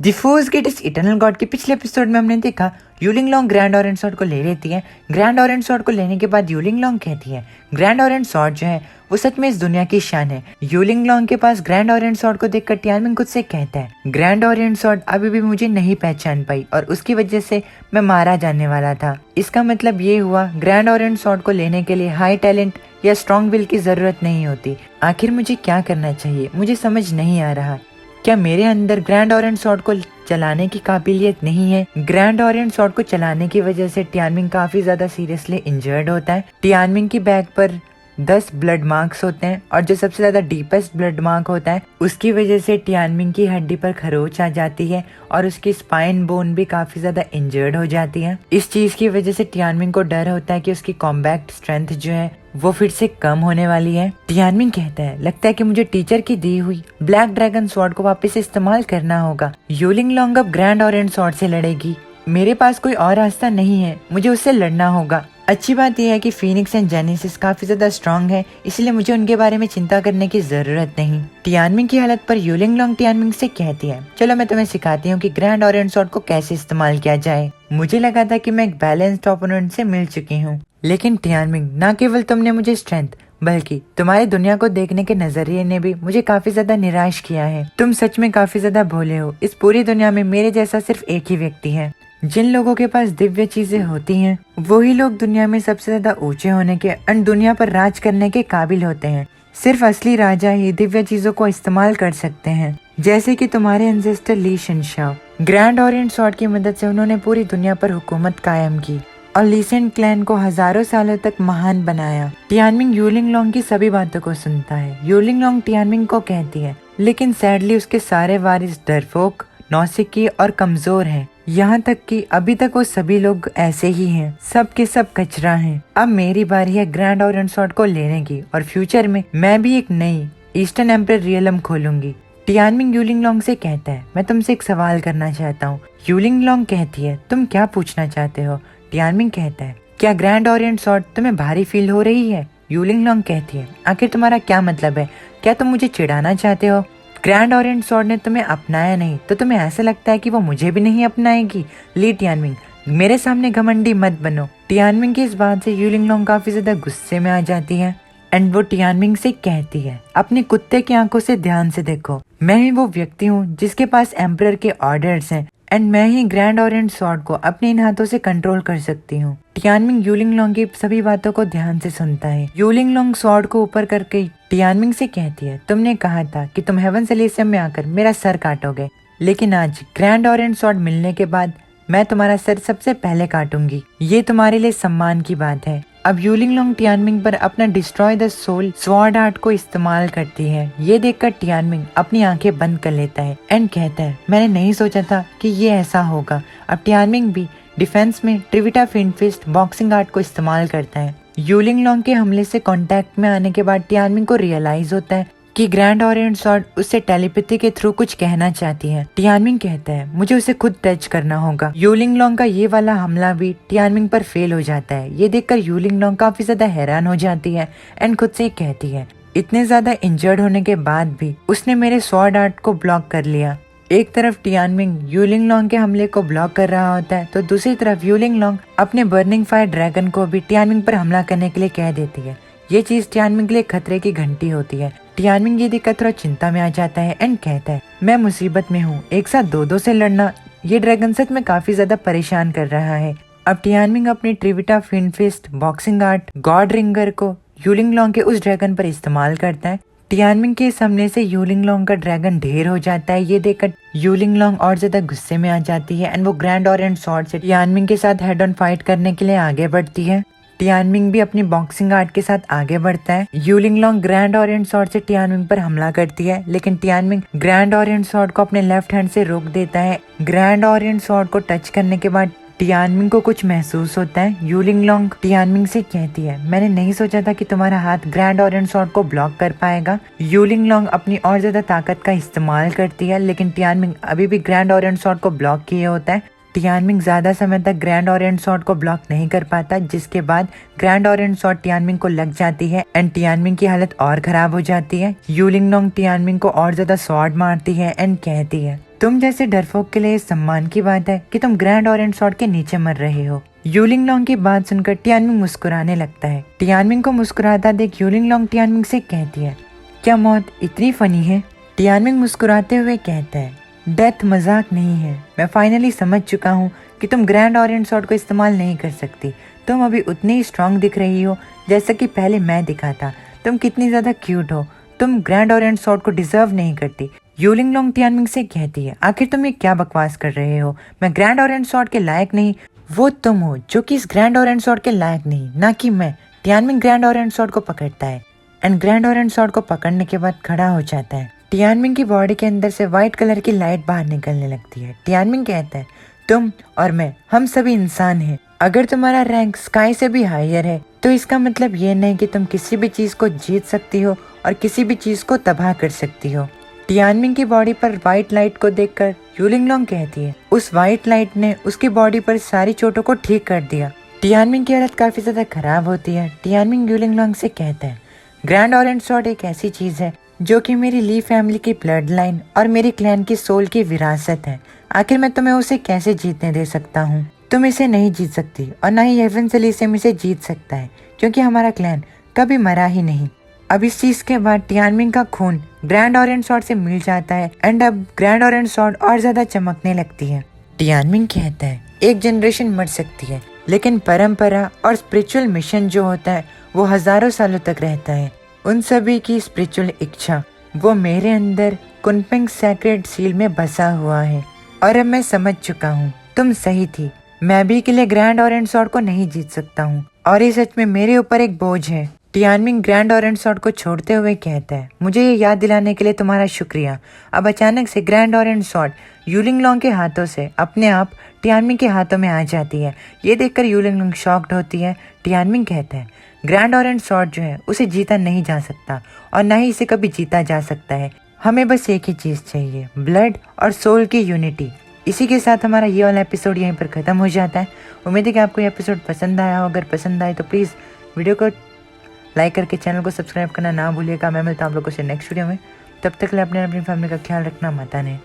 The force gate is eternal god के पिछले episode में हमने देखा Yuling Long grand orange sword को ले लेती है। ग्रैंड ऑरेंज स्वॉर्ड को लेने के बाद यूलिंग लॉन्ग कहती है ग्रैंड ऑरेंज स्वॉर्ड जो है वो सच में इस दुनिया की शान है। यूलिंग लॉन्ग के पास ग्रैंड ऑरेंज स्वॉर्ड को देखकर टियानमिंग खुद से कहता है ग्रैंड ऑरेंज स्वॉर्ड अभी भी मुझे नहीं पहचान पाई और उसकी वजह से मैं मारा जाने वाला था। इसका मतलब ये हुआ ग्रैंड ऑरेंज स्वॉर्ड को लेने के लिए हाई टैलेंट या स्ट्रॉन्ग विल की जरूरत नहीं होती। आखिर मुझे क्या करना चाहिए, मुझे समझ नहीं आ रहा। क्या मेरे अंदर ग्रैंड ऑरेंज स्वॉर्ड को चलाने की काबिलियत नहीं है? ग्रैंड ऑरेंज स्वॉर्ड को चलाने की वजह से टियानमिंग काफी ज्यादा सीरियसली इंजर्ड होता है। टियानमिंग की बैक पर 10 ब्लड मार्क्स होते हैं और जो सबसे ज्यादा डीपेस्ट ब्लड मार्क होता है उसकी वजह से टियानमिंग की हड्डी पर खरोच आ जाती है और उसकी स्पाइन बोन भी काफी ज्यादा इंजर्ड हो जाती है। इस चीज की वजह से टियानमिंग को डर होता है कि उसकी कॉम्बैक्ट स्ट्रेंथ जो है वो फिर से कम होने वाली है। टियानमिंग कहता है लगता है कि मुझे टीचर की दी हुई ब्लैक ड्रैगन स्वॉर्ड को वापस इस्तेमाल करना होगा। यूलिंग लॉन्ग अब ग्रैंड ऑरेंज स्वॉर्ड से लड़ेगी। मेरे पास कोई और रास्ता नहीं है, मुझे उससे लड़ना होगा। अच्छी बात यह है कि फीनिक्स एंड जेनेसिस काफी ज्यादा स्ट्रॉन्ग है, इसलिए मुझे उनके बारे में चिंता करने की जरूरत नहीं। टियानमिंग की हालत पर यूलिंग लॉन्ग टियानमिंग से कहती है चलो मैं तुम्हें सिखाती हूँ कि ग्रैंड ऑरेंज स्वॉर्ड को कैसे इस्तेमाल किया जाए। मुझे लगा था कि मैं एक बैलेंस्ड ओपोनेंट से मिल चुकी हूँ, लेकिन टियानमिंग न केवल तुमने मुझे स्ट्रेंथ बल्कि तुम्हारी दुनिया को देखने के नजरिए ने भी मुझे काफी ज्यादा निराश किया है। तुम सच में काफी ज्यादा भोले हो। इस पूरी दुनिया में मेरे जैसा सिर्फ एक ही व्यक्ति है। जिन लोगों के पास दिव्य चीजें होती हैं वही लोग दुनिया में सबसे ज्यादा ऊंचे होने के और दुनिया पर राज करने के काबिल होते हैं। सिर्फ असली राजा ही दिव्य चीजों को इस्तेमाल कर सकते हैं, जैसे कि तुम्हारे एंसेस्टर ली शिनशाओ। ग्रैंड ऑरेंज स्वॉर्ड की मदद से उन्होंने पूरी दुनिया पर हुकूमत कायम की और लीसेंट क्लैन को हजारों सालों तक महान बनाया। टियानमिंग यूलिंग लॉन्ग की सभी बातों को सुनता है। यूलिंग लॉन्ग टियानमिंग को कहती है लेकिन सैडली उसके सारे वारिस डरपोक, नौसिखी और कमजोर हैं। यहाँ तक कि अभी तक वो सभी लोग ऐसे ही हैं, सब के सब कचरा हैं। अब मेरी बारी है ग्रैंड ऑरेंज स्वॉर्ड को लेने की और फ्यूचर में मैं भी एक नई ईस्टर्न एम्पायर रियलम खोलूंगी। टियानमिंग यूलिंग लॉन्ग से कहता है मैं तुमसे एक सवाल करना चाहता हूँ। यूलिंग लॉन्ग कहती है तुम क्या पूछना चाहते हो? टियानमिंग कहता है क्या ग्रैंड ऑरेंज स्वॉर्ड तुम्हें भारी फील हो रही है? यूलिंग लॉन्ग कहती है आखिर तुम्हारा क्या मतलब है? क्या तुम मुझे चिढ़ाना चाहते हो? ग्रैंड ऑरेंज स्वॉर्ड ने तुम्हें अपनाया नहीं तो तुम्हें ऐसा लगता है कि वो मुझे भी नहीं अपनाएगी? ली टियानमिंग, मेरे सामने घमंडी मत बनो। टियानमिंग की इस बात से यूलिंग लॉन्ग काफी ज्यादा गुस्से में आ जाती है एंड वो टियानमिंग से कहती है अपने कुत्ते की आंखों से ध्यान से देखो। मैं ही वो व्यक्ति हूँ जिसके पास एम्परर के ऑर्डर्स हैं एंड मैं ही ग्रैंड ऑरेंज स्वॉर्ड को अपने इन हाथों से कंट्रोल कर सकती हूँ। टियानमिंग यूलिंग लॉन्ग की सभी बातों को ध्यान से सुनता है। यूलिंग लॉन्ग स्वॉर्ड को ऊपर करके टियानमिंग से कहती है तुमने कहा था कि तुम हेवंस एलिसियम में आकर मेरा सर काटोगे, लेकिन आज ग्रैंड ऑरेंज स्वॉर्ड मिलने के बाद मैं तुम्हारा सर सबसे पहले काटूंगी। ये तुम्हारे लिए सम्मान की बात है। अब यूलिंग लॉन्ग टियानमिंग पर अपना destroy the soul sword art को इस्तेमाल करती है। ये देखकर टियानमिंग अपनी आंखें बंद कर लेता है एंड कहता है मैंने नहीं सोचा था कि ये ऐसा होगा। अब टियानमिंग भी डिफेंस में ट्रिविटा फिनफिस्ट बॉक्सिंग आर्ट को इस्तेमाल करता है। यूलिंग लॉन्ग के हमले से कांटेक्ट में आने के बाद टियानमिंग को रियलाइज होता है कि ग्रैंड ऑरेंज स्वॉर्ड उससे टेलीपैथी के थ्रू कुछ कहना चाहती है। टियानमिंग कहता है मुझे उसे खुद टच करना होगा। यूलिंग लॉन्ग का ये वाला हमला भी टियानमिंग पर फेल हो जाता है। ये देखकर यूलिंग लॉन्ग काफी ज्यादा हैरान हो जाती है एंड खुद से कहती है इतने ज्यादा इंजर्ड होने के बाद भी उसने मेरे स्वॉर्ड आर्ट को ब्लॉक कर लिया। एक तरफ टियानमिंग यूलिंग लॉन्ग के हमले को ब्लॉक कर रहा होता है तो दूसरी तरफ यूलिंग लॉन्ग अपने बर्निंग फायर ड्रैगन को भी टियानमिंग पर हमला करने के लिए कह देती है। ये चीज टियानमिंग के लिए खतरे की घंटी होती है। टियानमिंग ये देखकर थोड़ा चिंता में आ जाता है एंड कहता है मैं मुसीबत में हूँ, एक साथ दो से लड़ना ये ड्रैगन सच में काफी ज्यादा परेशान कर रहा है। अब टियानमिंग अपनी ट्रिविटा फिनफिस्ट बॉक्सिंग आर्ट गॉड रिंगर को यूलिंग लॉन्ग के उस ड्रैगन पर इस्तेमाल करता है। टियानमिंग के सामने से यूलिंग लॉन्ग का ड्रैगन ढेर हो जाता है। ये देखकर यूलिंग लॉन्ग और ज्यादा गुस्से में आ जाती है एंड वो ग्रैंड ऑरेंज स्वॉर्ड से टियानमिंग के साथ हेड ऑन फाइट करने के लिए आगे बढ़ती है। टियानमिंग भी अपनी बॉक्सिंग आर्ट के साथ आगे बढ़ता है। यूलिंग लॉन्ग ग्रैंड ऑरेंज स्वॉर्ड से टियानमिंग पर हमला करती है, लेकिन टियानमिंग ग्रैंड ऑरेंज स्वॉर्ड को अपने लेफ्ट हैंड से रोक देता है। ग्रैंड ऑरेंज स्वॉर्ड को टच करने के बाद टियानमिंग को कुछ महसूस होता है। यूलिंग लॉन्ग टियानमिंग से कहती है मैंने नहीं सोचा था कि तुम्हारा हाथ ग्रैंड ऑरेंज स्वॉर्ड को ब्लॉक कर पाएगा। यूलिंग लॉन्ग अपनी और ज्यादा ताकत का इस्तेमाल करती है, लेकिन टियानमिंग अभी भी ग्रैंड ऑरेंज स्वॉर्ड को ब्लॉक किए होता है। टियानमिंग ज्यादा समय तक ग्रैंड ऑरेंज स्वॉर्ड को ब्लॉक नहीं कर पाता, जिसके बाद ग्रैंड ऑरेंज स्वॉर्ड टियानमिंग को लग जाती है एंड टियानमिंग की हालत और खराब हो जाती है। यूलिंगलोंग टियानमिंग को और ज्यादा स्वॉर्ड मारती है एंड कहती है, तुम जैसे डरपोक के लिए इस सम्मान की बात है कि तुम ग्रैंड ऑरेंज स्वॉर्ड के नीचे मर रहे हो। यूलिंगलोंग की बात सुनकर टियानमिंग मुस्कुराने लगता है। टियानमिंग को मुस्कुराता देख यूलिंगलोंग टियानमिंग से कहती है, क्या मौत इतनी फनी है? टियानमिंग मुस्कुराते हुए कहता है, डेथ मजाक नहीं है। मैं फाइनली समझ चुका हूँ कि तुम ग्रैंड ऑरेंज स्वॉर्ड को इस्तेमाल नहीं कर सकती। तुम अभी उतनी ही स्ट्रांग दिख रही हो जैसा कि पहले मैं दिखा था। तुम कितनी ज्यादा क्यूट हो। तुम ग्रैंड ऑरेंज स्वॉर्ड को डिजर्व नहीं करती। यूलिंगलोंग टियानमिंग से कहती है, आखिर तुम ये क्या बकवास कर रहे हो? मैं ग्रैंड ऑरेंज स्वॉर्ड के लायक नहीं, वो तुम हो जो कि इस ग्रैंड ऑरेंज स्वॉर्ड के लायक नहीं, ना कि मैं। टियानमिंग ग्रैंड ऑरेंज स्वॉर्ड को पकड़ता है एंड ग्रैंड ऑरेंज स्वॉर्ड को पकड़ने के बाद खड़ा हो जाता है। टियानमिंग की बॉडी के अंदर से व्हाइट कलर की लाइट बाहर निकलने लगती है। टियानमिंग कहता है, तुम और मैं, हम सभी इंसान हैं। अगर तुम्हारा रैंक स्काई से भी हायर है तो इसका मतलब ये नहीं कि तुम किसी भी चीज को जीत सकती हो और किसी भी चीज को तबाह कर सकती हो। टियानमिंग की बॉडी पर व्हाइट लाइट को देखकर यूलिंगलोंग कहती है, उस व्हाइट लाइट ने उसकी बॉडी पर सारी चोटों को ठीक कर दिया। टियानमिंग की हालत काफी ज्यादा खराब होती है। टियानमिंग यूलिंगलोंग से कहता है, ग्रैंड ऑरेंज स्वॉर्ड एक ऐसी चीज है जो कि मेरी ली फैमिली की ब्लड लाइन और मेरी क्लैन की सोल की विरासत है। आखिर मैं तुम्हें उसे कैसे जीतने दे सकता हूँ? तुम इसे नहीं जीत सकती और ना ही हेवन सेलिसियम इसे जीत सकता है, क्योंकि हमारा क्लैन कभी मरा ही नहीं। अब इस चीज के बाद टियानमिंग का खून ग्रैंड ऑरेंज स्वॉर्ड से मिल जाता है एंड अब ग्रैंड ऑरेंज स्वॉर्ड और ज्यादा चमकने लगती है। टियानमिंग कहता है, एक जनरेशन मर सकती है लेकिन परंपरा और स्पिरिचुअल मिशन जो होता है वो हजारों सालों तक रहता है। उन सभी की स्पिरिचुअल इच्छा वो मेरे अंदर कुनपिंग सैक्रेड सील में बसा हुआ है और अब मैं समझ चुका हूँ, तुम सही थी। मैं भी के लिए ग्रैंड ऑरेंज स्वॉर्ड को नहीं जीत सकता हूँ और ये सच में मेरे ऊपर एक बोझ है। टियानमिंग ग्रैंड ऑरेंज स्वॉर्ड को छोड़ते हुए कहता है, मुझे ये याद दिलाने के लिए तुम्हारा शुक्रिया। अब अचानक से ग्रैंड ऑरेंज स्वॉर्ड यूलिंगलोंग के हाथों से अपने आप टियानमिंग के हाथों में आ जाती है। ये देखकर यूलिंगलोंग शॉक्ड होती है। टियानमिंग कहता है, ग्रैंड ऑरेंज स्वॉर्ड जो है उसे जीता नहीं जा सकता और ना ही इसे कभी जीता जा सकता है। हमें बस एक ही चीज चाहिए, ब्लड और सोल की यूनिटी। इसी के साथ हमारा ये वाला एपिसोड यहीं पर खत्म हो जाता है। उम्मीद है कि आपको ये एपिसोड पसंद आया हो। अगर पसंद आए तो प्लीज़ वीडियो को लाइक करके चैनल को सब्सक्राइब करना ना भूलिएगा। मैं मिलता हूँ आप लोगों से नेक्स्ट वीडियो में। तब तक के लिए अपने फैमिली का ख्याल रखना, माता ने।